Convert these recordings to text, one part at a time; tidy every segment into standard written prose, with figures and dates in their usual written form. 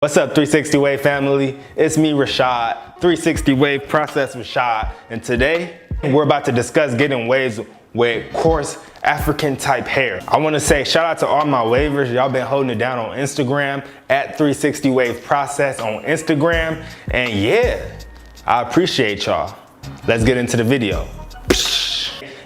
What's up, 360 Wave family? It's me, Rashad, 360 Wave Process Rashad, and today we're about to discuss getting waves with coarse African type hair. I want to say shout out to all my wavers. Y'all been holding it down on Instagram at 360 Wave Process on Instagram, and yeah, I appreciate y'all. Let's get into the video.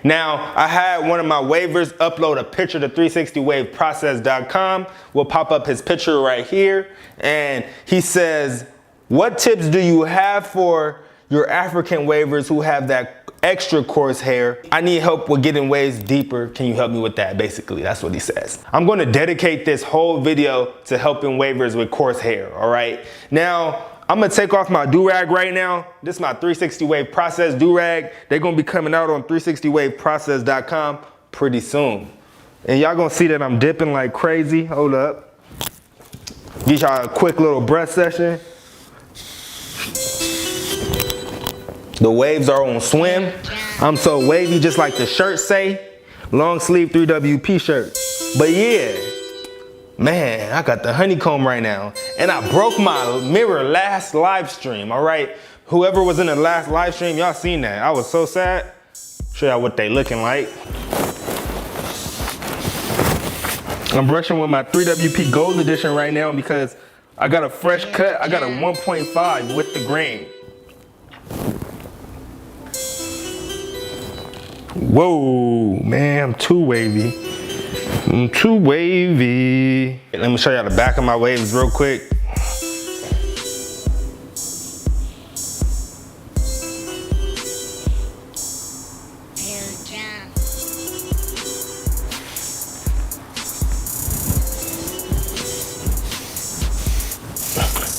Now, I had one of my wavers upload a picture to 360waveprocess.com. We'll pop up his picture right here. And he says, what tips do you have for your African wavers who have that extra coarse hair? I need help with getting waves deeper. Can you help me with that? Basically, that's what he says. I'm going to dedicate this whole video to helping wavers with coarse hair, all right? Now, I'm gonna take off my do-rag right now. This is my 360 Wave Process do-rag. They're gonna be coming out on 360waveprocess.com pretty soon. And y'all gonna see that I'm dipping like crazy. Hold up. Get y'all a quick little breath session. The waves are on swim. I'm so wavy, just like the shirt say. Long sleeve 3WP shirt. But yeah. Man, I got the honeycomb right now. And I broke my mirror last live stream, all right? Whoever was in the last live stream, y'all seen that. I was so sad. Show y'all what they looking like. I'm brushing with my 3WP Gold Edition right now because I got a fresh cut. I got a 1.5 with the grain. Whoa, man, I'm too wavy. I'm too wavy. Let me show y'all the back of my waves real quick.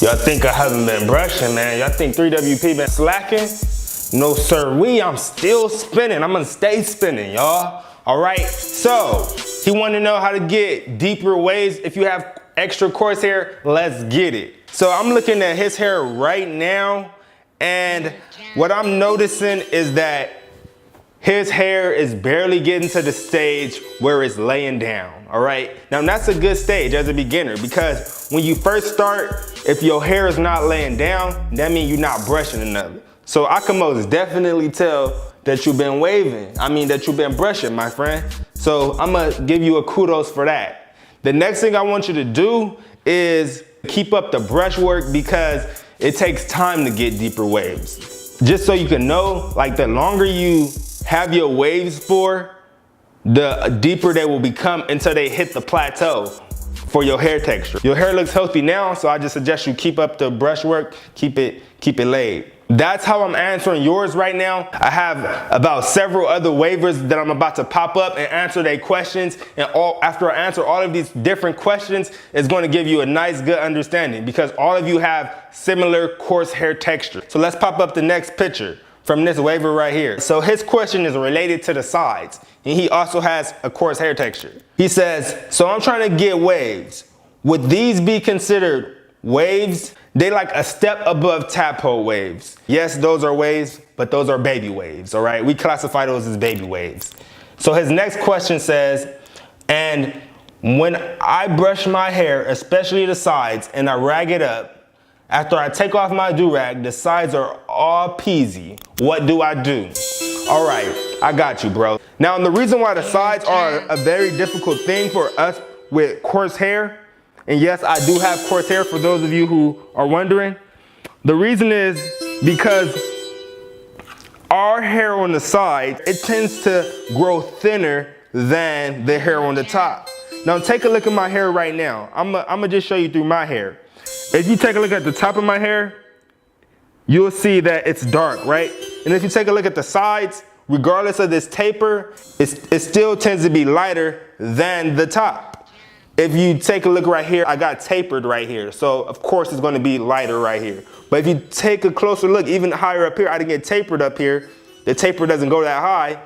Y'all think I haven't been brushing, man. Y'all think 3WP been slacking? No sirree, I'm still spinning. I'm gonna stay spinning, y'all. All right, so he wanted to know how to get deeper waves. If you have extra coarse hair, let's get it. So I'm looking at his hair right now, and what I'm noticing is that his hair is barely getting to the stage where it's laying down, all right? Now that's a good stage as a beginner, because when you first start, if your hair is not laying down, that means you're not brushing enough. So I can most definitely tell that you've been waving. I mean, that you've been brushing, my friend. So I'm gonna give you a kudos for that. The next thing I want you to do is keep up the brush work, because it takes time to get deeper waves. Just so you can know, like, the longer you have your waves for, the deeper they will become until they hit the plateau for your hair texture. Your hair looks healthy now, so I just suggest you keep up the brush work, keep it laid. That's how I'm answering yours right now. I have about several other waivers that I'm about to pop up and answer their questions. And after I answer all of these different questions, it's going to give you a nice, good understanding, because all of you have similar coarse hair texture. So let's pop up the next picture from this waiver right here. So his question is related to the sides, and he also has a coarse hair texture. He says, so I'm trying to get waves. Would these be considered waves? They like a step above tadpole waves. Yes, those are waves, but those are baby waves, all right? We classify those as baby waves. So his next question says, and when I brush my hair, especially the sides, and I rag it up, after I take off my do-rag, the sides are all peasy. What do I do? All right, I got you, bro. Now, the reason why the sides are a very difficult thing for us with coarse hair, and yes, I do have coarse hair for those of you who are wondering. The reason is because our hair on the side, it tends to grow thinner than the hair on the top. Now take a look at my hair right now. I'm gonna just show you through my hair. If you take a look at the top of my hair, you'll see that it's dark, right? And if you take a look at the sides, regardless of this taper, it still tends to be lighter than the top. If you take a look right here, I got tapered right here. So of course it's gonna be lighter right here. But if you take a closer look, even higher up here, I didn't get tapered up here. The taper doesn't go that high,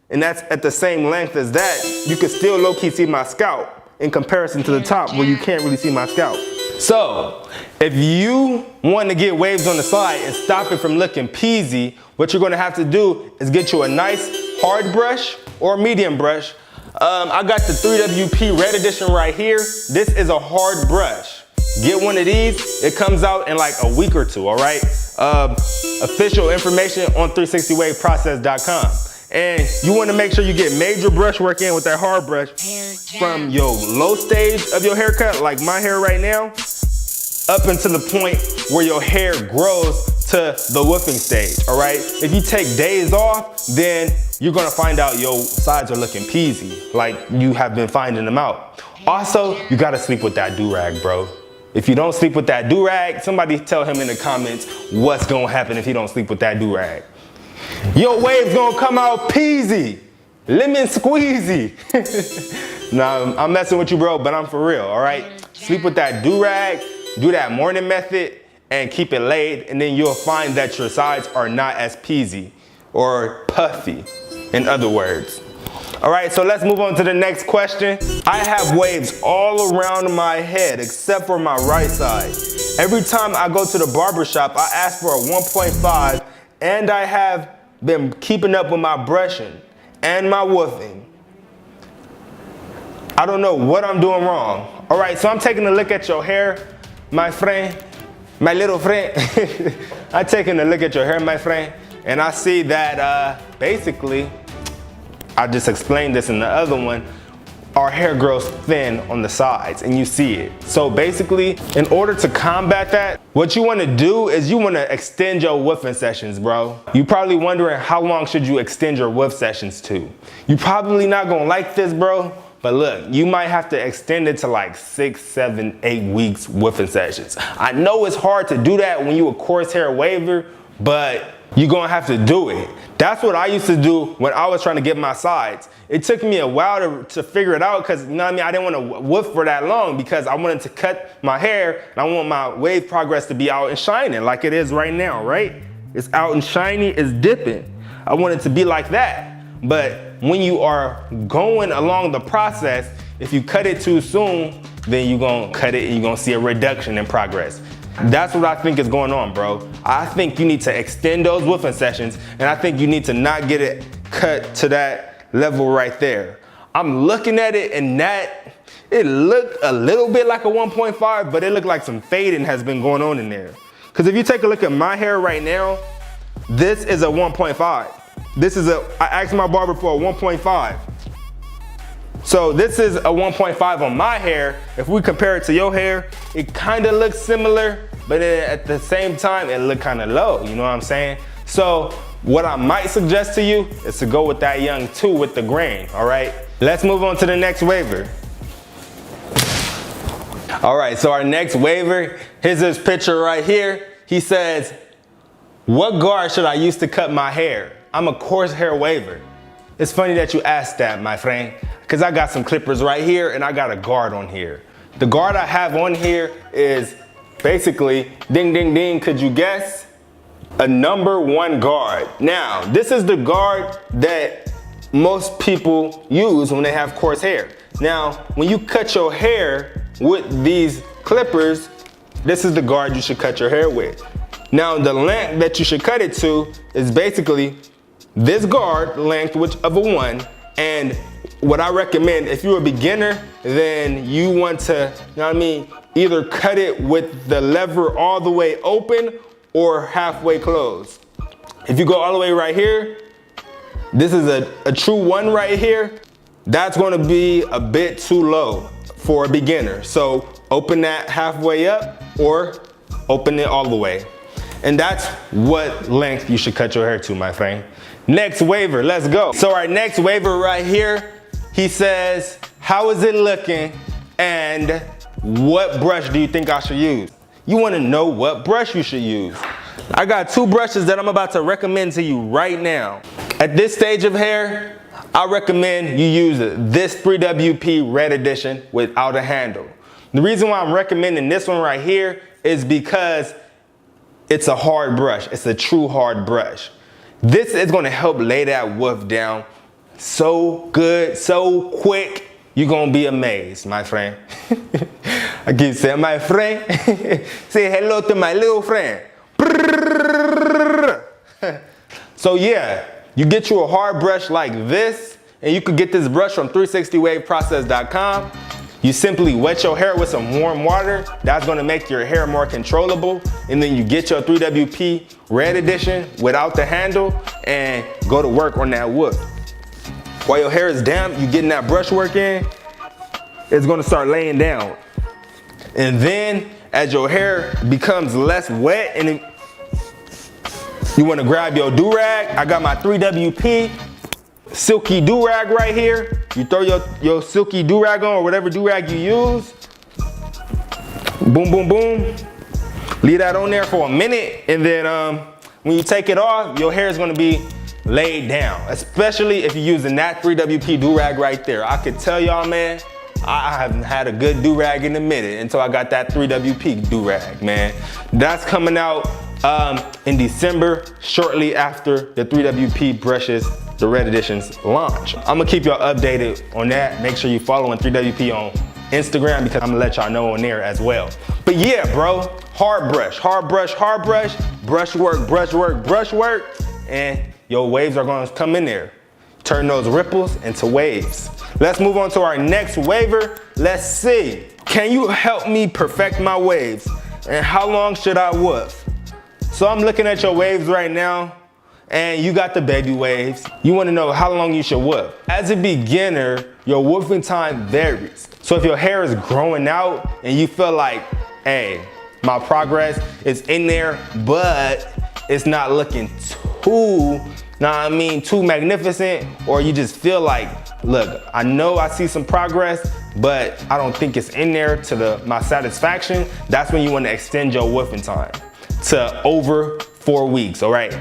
and that's at the same length as that. You can still low-key see my scalp in comparison to the top where you can't really see my scalp. So if you want to get waves on the side and stop it from looking peasy, what you're gonna have to do is get you a nice hard brush or medium brush. I got the 3WP Red Edition right here. This is a hard brush. get one of these. It comes out in like a week or two, all right? Official information on 360waveprocess.com. And you want to make sure you get major brush work in with that hard brush from your low stage of your haircut, like my hair right now, up until the point where your hair grows to the woofing stage, all right? If you take days off, then you're gonna find out your sides are looking peasy, like you have been finding them out. Also, you gotta sleep with that do-rag, bro. If you don't sleep with that do-rag, somebody tell him in the comments what's gonna happen if he don't sleep with that do-rag. Your wave's gonna come out peasy, lemon squeezy. Nah, I'm messing with you, bro, but I'm for real, all right? Sleep with that do-rag, do that morning method, and keep it laid, and then you'll find that your sides are not as peasy or puffy, in other words. All right, so let's move on to the next question. I have waves all around my head except for my right side. Every time I go to the barber shop, I ask for a 1.5, and I have been keeping up with my brushing and my woofing. I don't know what I'm doing wrong. All right, so I'm taking a look at your hair, my friend, my little friend. I'm taking a look at your hair, my friend, and I see that basically, I just explained this in the other one, our hair grows thin on the sides, and you see it. So basically, in order to combat that, what you wanna do is you wanna extend your woofing sessions, bro. You're probably wondering how long should you extend your woof sessions to? You're probably not gonna like this, bro, but look, you might have to extend it to like 6, 7, 8 weeks woofing sessions. I know it's hard to do that when you a coarse hair waver, but you're gonna have to do it. That's what I used to do when I was trying to get my sides. It took me a while to figure it out because, you know what I mean, I didn't want to woof for that long because I wanted to cut my hair and I want my wave progress to be out and shining like it is right now, right? It's out and shiny, it's dipping. I want it to be like that. But when you are going along the process, if you cut it too soon, then you're gonna cut it and you're gonna see a reduction in progress. That's what I think is going on, bro. I think you need to extend those woofing sessions, and I think you need to not get it cut to that level right there. I'm looking at it, and it looked a little bit like a 1.5, but it looked like some fading has been going on in there. Because if you take a look at my hair right now, this is a 1.5. I asked my barber for a 1.5. So this is a 1.5 on my hair. If we compare it to your hair, it kind of looks similar, but at the same time, it looked kind of low, you know what I'm saying? So what I might suggest to you is to go with that young 2 with the grain, all right? Let's move on to the next waver. All right, so our next waver, here's his picture right here. He says, what guard should I use to cut my hair? I'm a coarse hair waver. It's funny that you asked that, my friend, because I got some clippers right here and I got a guard on here. The guard I have on here is basically, ding, ding, ding, could you guess? A number 1 guard. Now, this is the guard that most people use when they have coarse hair. Now, when you cut your hair with these clippers, this is the guard you should cut your hair with. Now, the length that you should cut it to is basically this guard length, which of a 1, and what I recommend, if you're a beginner, then you want to, you know what I mean, either cut it with the lever all the way open or halfway closed. If you go all the way right here, this is a true 1 right here, that's gonna be a bit too low for a beginner. So open that halfway up or open it all the way. And that's what length you should cut your hair to, my friend. Next waver, let's go. So our next waver right here, he says, how is it looking and what brush do you think I should use? You wanna know what brush you should use. I got 2 brushes that I'm about to recommend to you right now. At this stage of hair, I recommend you use this 3WP Red Edition without a handle. The reason why I'm recommending this one right here is because it's a hard brush. It's a true hard brush. This is gonna help lay that woof down so good, so quick, you're gonna be amazed, my friend. I keep saying, my friend. Say hello to my little friend. So yeah, you get you a hard brush like this, and you could get this brush from 360waveprocess.com. You simply wet your hair with some warm water. That's gonna make your hair more controllable. And then you get your 3WP Red Edition without the handle and go to work on that whoop. While your hair is damp, you getting that brush work in, it's gonna start laying down. And then as your hair becomes less wet and you wanna grab your do-rag, I got my 3WP silky do-rag right here. You throw your silky do-rag on, or whatever do-rag you use. Boom, boom, boom. Leave that on there for a minute, and then when you take it off, your hair is gonna be laid down, especially if you're using that 3WP do-rag right there. I could tell y'all, man, I haven't had a good do-rag in a minute until I got that 3WP do-rag, man. That's coming out in December, shortly after the 3WP brushes, the Red Editions launch. I'm gonna keep y'all updated on that. Make sure you following 3WP on Instagram because I'm gonna let y'all know on there as well. But yeah, bro, hard brush, hard brush, hard brush, brush work, brush work, brush work, and your waves are gonna come in there. Turn those ripples into waves. Let's move on to our next waver. Let's see. Can you help me perfect my waves? And how long should I whoop? So I'm looking at your waves right now, and you got the baby waves. You wanna know how long you should whoop. As a beginner, your whooping time varies. So if your hair is growing out and you feel like, hey, my progress is in there, but it's not looking too, too magnificent, or you just feel like, look, I know I see some progress, but I don't think it's in there to my satisfaction, that's when you wanna extend your whooping time to over 4 weeks, all right?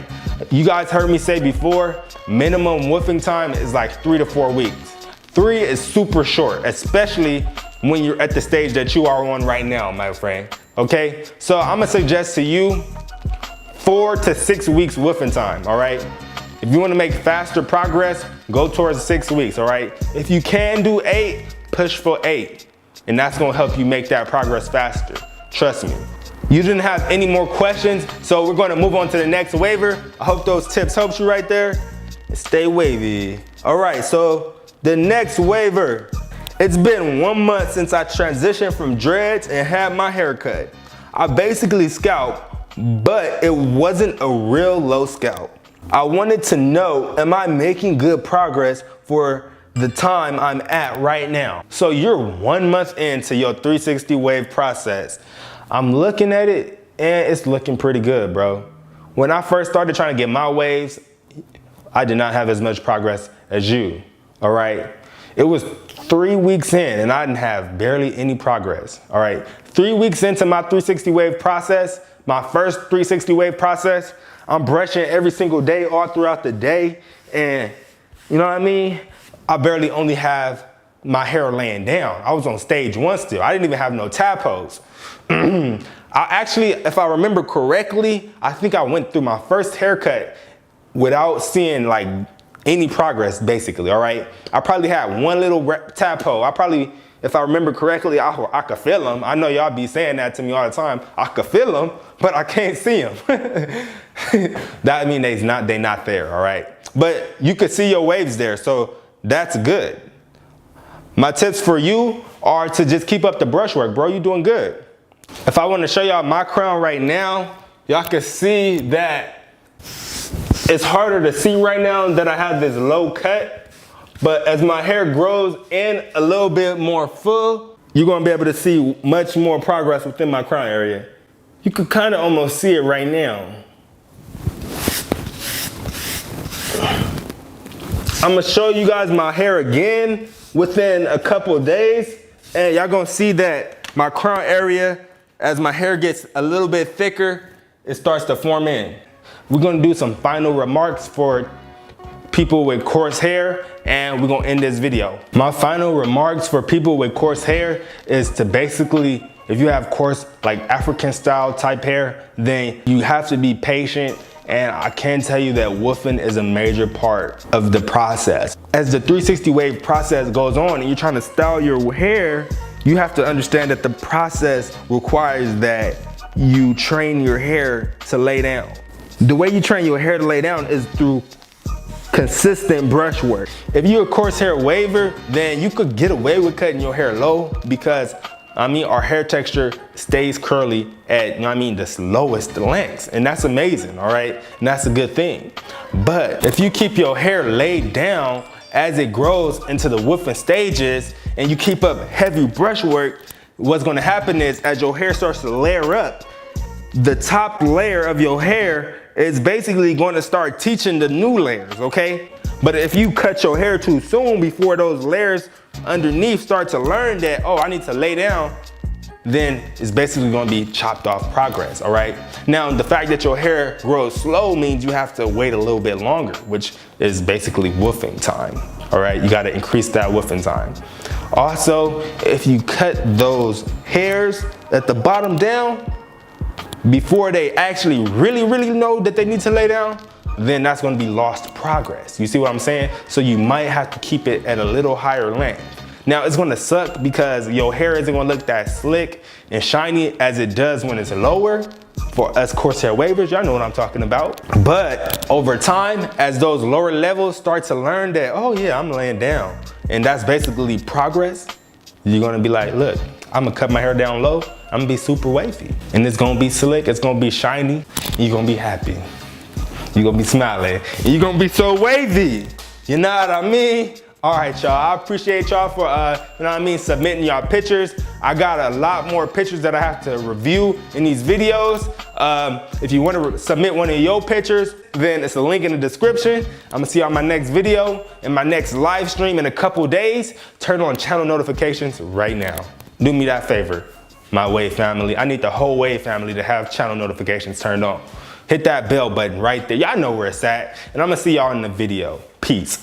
You guys heard me say before, minimum woofing time is like 3 to 4 weeks. 3 is super short, especially when you're at the stage that you are on right now, my friend, okay? So I'm gonna suggest to you 4 to 6 weeks woofing time, all right? If you wanna make faster progress, go towards 6 weeks, all right? If you can do 8, push for 8, and that's gonna help you make that progress faster, trust me. You didn't have any more questions, so we're gonna move on to the next waver. I hope those tips helped you right there. Stay wavy. All right, so the next waver. It's been 1 month since I transitioned from dreads and had my hair cut. I basically scalped, but it wasn't a real low scalp. I wanted to know, am I making good progress for the time I'm at right now? So you're 1 month into your 360 wave process. I'm looking at it and it's looking pretty good, bro. When I first started trying to get my waves, I did not have as much progress as you, all right? It was 3 weeks in and I didn't have barely any progress, all right? 3 weeks into my 360 wave process, my first 360 wave process, I'm brushing every single day, all throughout the day, and you know what I mean? I barely only have my hair laying down. I was on stage 1 still. I didn't even have no tapos. I actually, if I remember correctly, I think I went through my first haircut without seeing like any progress, basically, all right? I probably had 1 little tapo. I probably, if I remember correctly, I could feel them. I know y'all be saying that to me all the time. I could feel them, but I can't see them. That means they not there, all right? But you could see your waves there, so that's good. My tips for you are to just keep up the brushwork, bro. You're doing good. If I want to show y'all my crown right now, y'all can see that it's harder to see right now that I have this low cut. But as my hair grows in a little bit more full, you're going to be able to see much more progress within my crown area. You could kind of almost see it right now. I'm going to show you guys my hair again within a couple of days, and y'all gonna see that my crown area, as my hair gets a little bit thicker, it starts to form in. We're gonna do some final remarks for people with coarse hair, and we're gonna end this video. My final remarks for people with coarse hair is to basically, if you have coarse, like African style type hair, then you have to be patient. And I can tell you that woofing is a major part of the process. As the 360 wave process goes on and you're trying to style your hair, you have to understand that the process requires that you train your hair to lay down. The way you train your hair to lay down is through consistent brush work. If you're a coarse hair waver, then you could get away with cutting your hair low because our hair texture stays curly at, the lowest lengths. And that's amazing, all right? And that's a good thing. But if you keep your hair laid down as it grows into the woofing stages and you keep up heavy brush work, what's gonna happen is as your hair starts to layer up, the top layer of your hair is basically going to start teaching the new layers, okay? But if you cut your hair too soon before those layers underneath start to learn that, oh, I need to lay down, then it's basically gonna be chopped off progress, all right? Now, the fact that your hair grows slow means you have to wait a little bit longer, which is basically woofing time, all right? You gotta increase that woofing time. Also, if you cut those hairs at the bottom down, before they actually really know that they need to lay down, then that's gonna be lost progress. You see what I'm saying? So you might have to keep it at a little higher length. Now it's gonna suck because your hair isn't gonna look that slick and shiny as it does when it's lower. For us coarse hair wavers, y'all know what I'm talking about. But over time, as those lower levels start to learn that, oh yeah, I'm laying down, and that's basically progress, you're gonna be like, look, I'm gonna cut my hair down low, I'm gonna be super wavy. And it's gonna be slick, it's gonna be shiny, and you're gonna be happy. You're gonna be smiling, and you're gonna be so wavy. You know what I mean? All right, y'all, I appreciate y'all for, submitting y'all pictures. I got a lot more pictures that I have to review in these videos. If you wanna submit one of your pictures, then it's a link in the description. I'm gonna see you on my next video and my next live stream in a couple days. Turn on channel notifications right now. Do me that favor, my Wave family. I need the whole Wave family to have channel notifications turned on. Hit that bell button right there. Y'all know where it's at. And I'm gonna see y'all in the video. Peace.